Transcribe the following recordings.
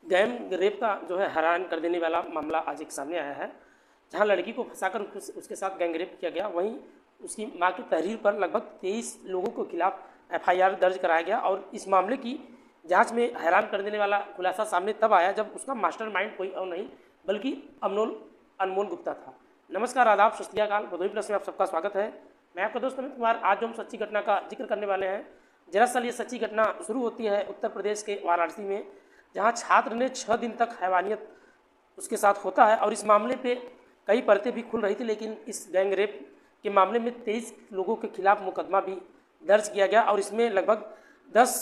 Gang rape का जो है हैरान कर देने वाला मामला आज एक सामने आया है, जहां लड़की को फंसाकर उसके साथ गैंग रेप किया गया। वहीं उसकी मां की तहरीर पर लगभग 23 लोगों के खिलाफ एफआईआर दर्ज कराया गया और इस मामले की जांच में हैरान कर देने वाला खुलासा सामने तब आया जब उसका मास्टरमाइंड कोई और नहीं बल्कि अनमोल गुप्ता था। नमस्कार, आदाब, सत श्री अकाल। भदोही प्लस में आप सबका स्वागत है। मैं आपका दोस्त अमित कुमार। आज जो हम सच्ची घटना का जिक्र करने वाले हैं, दरअसल ये सच्ची घटना शुरू होती है उत्तर प्रदेश के वाराणसी में, जहां छात्र ने 6 दिन तक हैवानियत उसके साथ होता है और इस मामले पे कई परतें भी खुल रही थी। लेकिन इस गैंग रेप के मामले में 23 लोगों के खिलाफ मुकदमा भी दर्ज किया गया और इसमें लगभग 10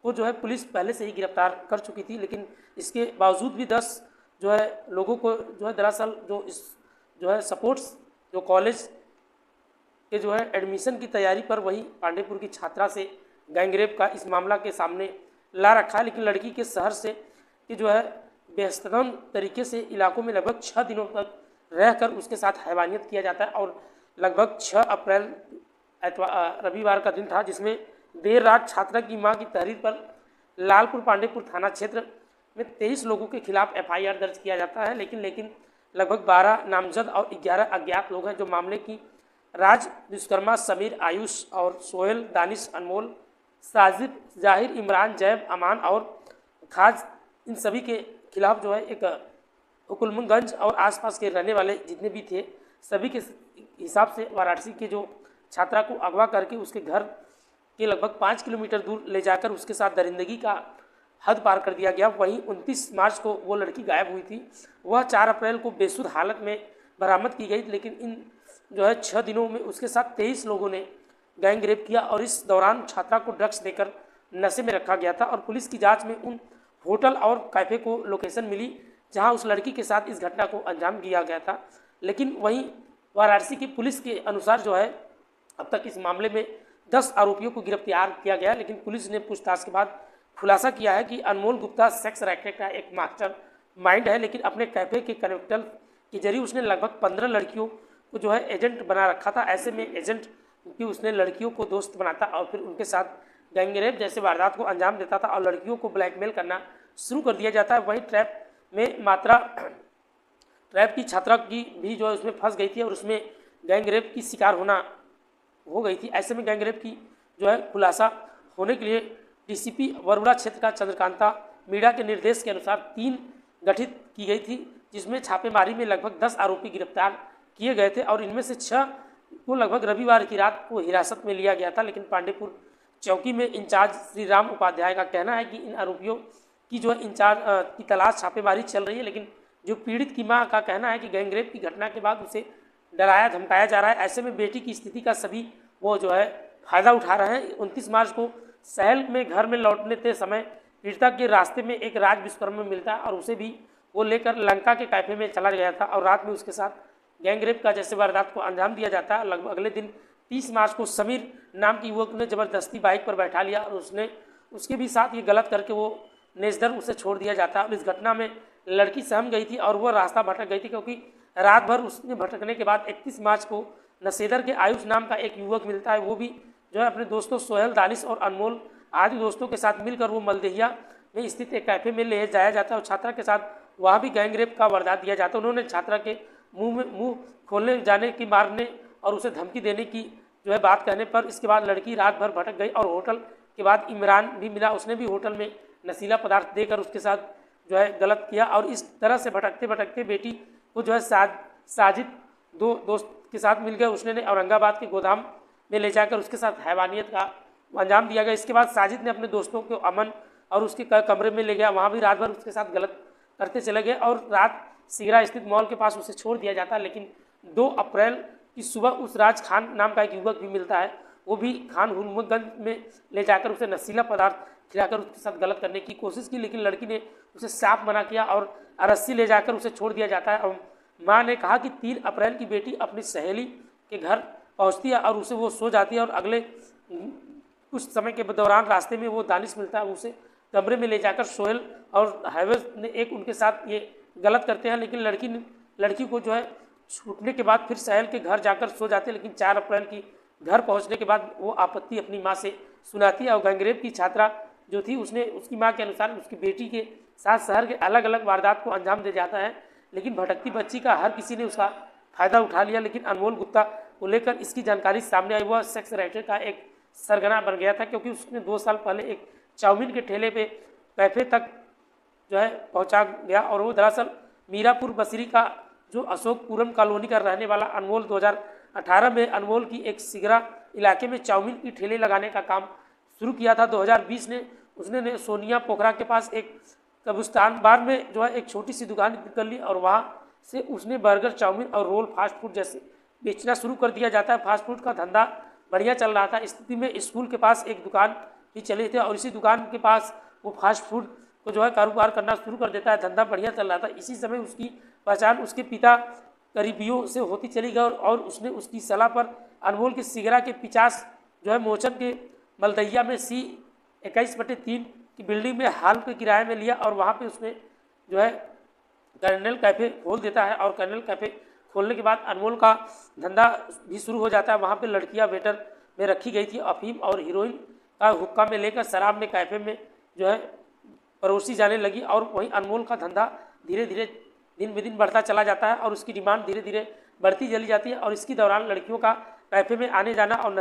को जो है पुलिस पहले से ही गिरफ्तार कर चुकी थी। लेकिन इसके बावजूद भी 10 जो है लोगों को जो है दरअसल जो है सपोर्ट्स जो कॉलेज के जो है एडमिशन की तैयारी पर वही पांडेपुर की छात्रा से गैंग रेप का इस मामला के सामने ला रखा है। लेकिन लड़की के शहर से कि जो है बेहतरीन तरीके से इलाकों में लगभग 6 दिनों तक रहकर उसके साथ हैवानियत किया जाता है और लगभग 6 अप्रैल रविवार का दिन था, जिसमें देर रात छात्रा की मां की तहरीर पर लालपुर पांडेपुर थाना क्षेत्र में 23 लोगों के खिलाफ एफआईआर दर्ज किया जाता है। लेकिन लगभग 12 नामजद और 11 अज्ञात लोग हैं जो मामले की राज, विश्वकर्मा, समीर, आयुष और सोहेल, दानिश, अनमोल, साजिद, जाहिर, इमरान, जैब, अमान और खाज, इन सभी के खिलाफ जो है एक हुकुमगंज और आसपास के रहने वाले जितने भी थे सभी के हिसाब से वाराणसी के जो छात्रा को अगवा करके उसके घर के लगभग 5 किलोमीटर दूर ले जाकर उसके साथ दरिंदगी का हद पार कर दिया गया। वहीं 29 मार्च को वो लड़की गायब हुई थी। वह 4 अप्रैल को बेसुध हालत में बरामद की गई। लेकिन इन जो है 6 दिनों में उसके साथ 23 लोगों ने गैंग रेप किया और इस दौरान छात्रा को ड्रग्स देकर नशे में रखा गया था। और पुलिस की जांच में उन होटल और कैफ़े को लोकेशन मिली जहां उस लड़की के साथ इस घटना को अंजाम दिया गया था। लेकिन वहीं वाराणसी की पुलिस के अनुसार जो है अब तक इस मामले में 10 आरोपियों को गिरफ्तार किया गया। लेकिन पुलिस ने पूछताछ के बाद खुलासा किया है कि अनमोल गुप्ता सेक्स रैकेट का एक मास्टर माइंड है। लेकिन अपने कैफ़े के कनेक्टर के जरिए उसने लगभग 15 लड़कियों को जो है एजेंट बना रखा था। ऐसे में एजेंट कि उसने लड़कियों को दोस्त बनाता और फिर उनके साथ गैंग रेप जैसे वारदात को अंजाम देता था और लड़कियों को ब्लैकमेल करना शुरू कर दिया जाता है। वही ट्रैप की छात्रा की भी जो है उसमें फंस गई थी और उसमें गैंग रेप की शिकार हो गई थी। ऐसे में गैंग रेप की जो है खुलासा होने के लिए डीसीपी वरुणा क्षेत्र का चंद्रकांता मीणा के निर्देश के अनुसार टीम गठित की गई थी, जिसमें छापेमारी में लगभग 10 आरोपी गिरफ्तार किए गए थे और इनमें से 6 को लगभग रविवार की रात को हिरासत में लिया गया था। लेकिन पांडेपुर चौकी में इंचार्ज श्री राम उपाध्याय का कहना है कि इन आरोपियों की जो इंचार्ज की तलाश छापेमारी चल रही है। लेकिन जो पीड़ित की मां का कहना है कि गैंग रेप की घटना के बाद उसे डराया धमकाया जा रहा है। ऐसे में बेटी की स्थिति का सभी वो जो है फायदा उठा रहे हैं। 29 मार्च को सहल में घर में लौटने के समय पीड़िता के रास्ते में एक राज विश्वकर्मा मिलता है और उसे भी वो लेकर लंका के कैफे में चला गया था और रात में उसके साथ गैंग रेप का जैसे वारदात को अंजाम दिया जाता है। लगभग अगले दिन 30 मार्च को समीर नाम की युवक ने ज़बरदस्ती बाइक पर बैठा लिया और उसके भी साथ ये गलत करके वो नेजदर उसे छोड़ दिया जाता है। और इस घटना में लड़की सहम गई थी और वह रास्ता भटक गई थी, क्योंकि रात भर उसने भटकने के बाद 31 मार्च को नशेदर के आयुष नाम का एक युवक मिलता है। वो भी जो है अपने दोस्तों सोहेल, दानिश और अनमोल आदि दोस्तों के साथ मिलकर वो मलदेहिया में स्थित एक कैफे में ले जाया जाता है और छात्रा के साथ वहाँ भी गैंग रेप का वारदात दिया जाता है। उन्होंने छात्रा के मुंह खोलने जाने की मारने और उसे धमकी देने की जो है बात कहने पर इसके बाद लड़की रात भर भटक गई और होटल के बाद इमरान भी मिला। उसने भी होटल में नशीला पदार्थ देकर उसके साथ जो है गलत किया और इस तरह से भटकते भटकते बेटी को जो है साजिद दो दोस्त के साथ मिल गए। उसने औरंगाबाद के गोदाम में ले जाकर उसके साथ हैवानियत का अंजाम दिया गया। इसके बाद साजिद ने अपने दोस्तों को अमन और उसके कमरे में ले गया, वहाँ भी रात भर उसके साथ गलत करते चले गए और रात सिगरा स्थित मॉल के पास उसे छोड़ दिया जाता है। लेकिन 2 अप्रैल की सुबह उस राज खान नाम का एक युवक भी मिलता है। वो भी खान हुकुमगंज में ले जाकर उसे नशीला पदार्थ खिलाकर उसके साथ गलत करने की कोशिश की, लेकिन लड़की ने उसे साफ मना किया और रस्सी ले जाकर उसे छोड़ दिया जाता है। और माँ ने कहा कि 3 अप्रैल की बेटी अपनी सहेली के घर पहुँचती है और उसे वो सो जाती है और अगले कुछ समय के दौरान रास्ते में वो दानिश मिलता है। उसे कमरे में ले जाकर सोहेल और हैवेज ने एक उनके साथ ये गलत करते हैं। लेकिन लड़की को जो है छूटने के बाद फिर सहल के घर जाकर सो जाते हैं। लेकिन 4 अप्रैल की घर पहुंचने के बाद वो आपत्ति अपनी मां से सुनाती है और गैंग रेप की छात्रा जो थी उसने उसकी मां के अनुसार उसकी बेटी के साथ शहर के अलग अलग वारदात को अंजाम दे जाता है, लेकिन भटकती बच्ची का हर किसी ने उसका फ़ायदा उठा लिया। लेकिन अनमोल गुप्ता को लेकर इसकी जानकारी सामने आई, वह सेक्स राइटर का एक सरगना बन गया था, क्योंकि उसने 2 साल पहले एक चाउमीन के ठेले पे कैफ़े तक जो है पहुंचा गया और वो दरअसल मीरापुर बसरी का जो अशोकपुरम कॉलोनी का रहने वाला अनमोल 2018 में अनमोल की एक सिगरा इलाके में चाउमीन की ठेले लगाने का काम शुरू किया था। 2020 में उसने सोनिया पोखरा के पास एक कब्रिस्तान बार में जो है एक छोटी सी दुकान कर ली और वहाँ से उसने बर्गर, चाउमीन और रोल फास्ट फूड जैसे बेचना शुरू कर दिया जाता है। फास्ट फूड का धंधा बढ़िया चल रहा था। इस स्थिति में स्कूल के पास एक दुकान भी चले थे और इसी दुकान के पास वो फास्ट फूड को जो है कारोबार करना शुरू कर देता है। धंधा बढ़िया चल रहा था। इसी समय उसकी पहचान उसके पिता करीबियों से होती चली गई और उसने उसकी सलाह पर अनमोल के सिगरा के 50 जो है मोचन के मलदैया में C21/3 की बिल्डिंग में हाल के किराए में लिया और वहाँ पे उसने जो है कर्नल कैफ़े खोल देता है। और कर्नल कैफ़े खोलने के बाद अनमोल का धंधा भी शुरू हो जाता है। वहाँ पे लड़कियाँ वेटर में रखी गई थी। अफीम और हीरोइन का हुक्का में लेकर शराब में कैफ़े में जो है परोसी जाने लगी और वहीं अनमोल का धंधा धीरे धीरे दिन ब दिन बढ़ता चला जाता है और उसकी डिमांड धीरे धीरे बढ़ती चली जाती है। और इसके दौरान लड़कियों का कैफ़े में आने जाना और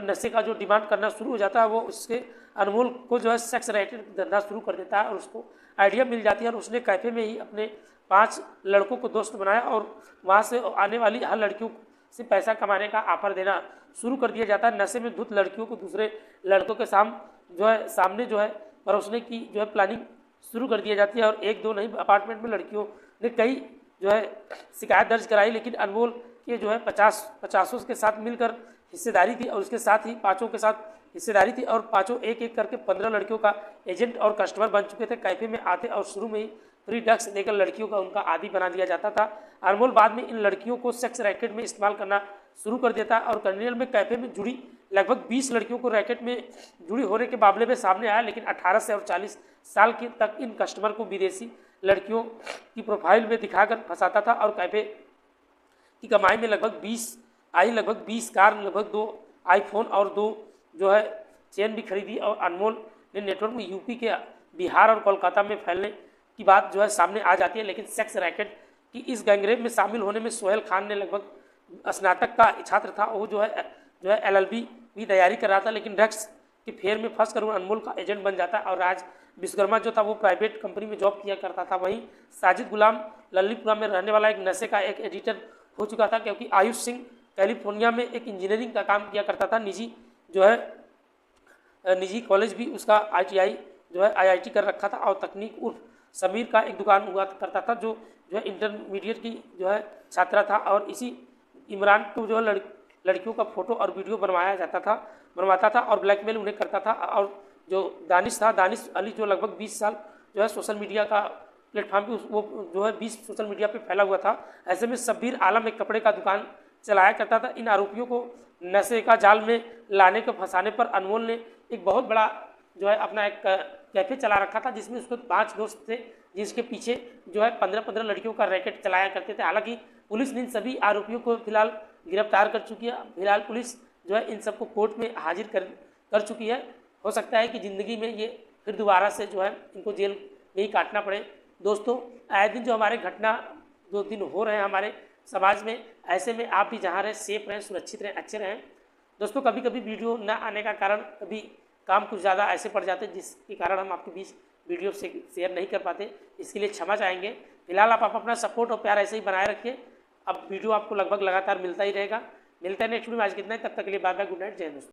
नशे का जो डिमांड करना शुरू हो जाता है, वो उसके अनमोल को जो है सेक्स राइटर धंधा शुरू कर देता है और उसको आइडिया मिल जाती है और उसने कैफ़े में ही अपने 5 लड़कों को दोस्त बनाया और वहाँ से आने वाली हर लड़कियों से पैसा कमाने का ऑफर देना शुरू कर दिया जाता है। नशे में धुत लड़कियों को दूसरे लड़कों के सामने जो है परोसने की जो है प्लानिंग शुरू कर दी जाती है और 1-2 नहीं अपार्टमेंट में लड़कियों ने कई जो है शिकायत दर्ज कराई, लेकिन अनमोल के जो है 50 के साथ मिलकर हिस्सेदारी थी और उसके साथ ही 5 के साथ हिस्सेदारी थी और 5 एक करके 15 लड़कियों का एजेंट और कस्टमर बन चुके थे। कैफ़े में आते और शुरू में ही फ्री ड्रग्स देकर लड़कियों का उनका आदी बना दिया जाता था। अनमोल बाद में इन लड़कियों को सेक्स रैकेट में इस्तेमाल करना शुरू कर देता है और कर्नियल में कैफ़े में जुड़ी लगभग 20 लड़कियों को रैकेट में जुड़ी होने के मामले में सामने आया, लेकिन 18 से और 40 साल के तक इन कस्टमर को विदेशी लड़कियों की प्रोफाइल में दिखाकर फंसाता था और कैफ़े की कमाई में लगभग 20 कार, लगभग 2 आईफोन और 2 जो है चेन भी खरीदी। और अनमोल ने नेटवर्क में यूपी के बिहार और कोलकाता में फैलने की बात जो है सामने आ जाती है। लेकिन सेक्स रैकेट की इस गैंगरेप में शामिल होने में सोहेल खान ने लगभग स्नातक का छात्र था, वो जो है LLB की तैयारी कर रहा था, लेकिन ड्रग्स के फेर में फंस कर वो अनमोल का एजेंट बन जाता है। और राज विश्वकर्मा जो था वो प्राइवेट कंपनी में जॉब किया करता था। वहीं साजिद गुलाम लल्लीपुरा में रहने वाला एक नशे का एक एडिटर हो चुका था, क्योंकि आयुष सिंह कैलिफोर्निया में एक इंजीनियरिंग का काम किया करता था। निजी कॉलेज भी उसका ITI जो है IIT कर रखा था और तकनीक उर्फ समीर का एक दुकान हुआ करता था जो है इंटरमीडिएट की जो है छात्रा था। और इसी इमरान को जो है लड़कियों का फोटो और वीडियो बनवाता था और ब्लैकमेल उन्हें करता था। और जो दानिश अली जो लगभग 20 साल जो है सोशल मीडिया का प्लेटफॉर्म पे वो जो है 20 सोशल मीडिया पे फैला हुआ था। ऐसे में शब्बीर आलम एक कपड़े का दुकान चलाया करता था। इन आरोपियों को नशे का जाल में लाने को फंसाने पर अनमोल ने एक बहुत बड़ा जो है अपना एक कैफ़े चला रखा था, जिसमें उसको 5 दोस्त थे, जिसके पीछे जो है 15 लड़कियों का रैकेट चलाया करते थे। हालांकि पुलिस ने इन सभी आरोपियों को फिलहाल गिरफ्तार कर चुकी है। फिलहाल पुलिस जो है इन सबको कोर्ट में हाजिर कर चुकी है। हो सकता है कि ज़िंदगी में ये फिर दोबारा से जो है इनको जेल में ही काटना पड़े। दोस्तों, आए दिन जो हमारे घटना 2 दिन हो रहे हैं हमारे समाज में, ऐसे में आप भी जहाँ रहें सेफ रहें, सुरक्षित रहें, अच्छे रहें। दोस्तों, कभी कभी वीडियो न आने का कारण कभी काम कुछ ज़्यादा ऐसे पड़ जाते हैं जिसके कारण हम आपके बीच वीडियो से शेयर नहीं कर पाते, इसके लिए क्षमा चाहेंगे। फिलहाल आप अपना सपोर्ट और प्यार ऐसे ही बनाए रखिए। अब वीडियो आपको लगभग लगातार मिलता ही रहेगा। मिलता है नेक्स्ट वीडियो में। आज कितना है, तब तक के लिए बाय बाय, गुड नाइट, जय हिंद।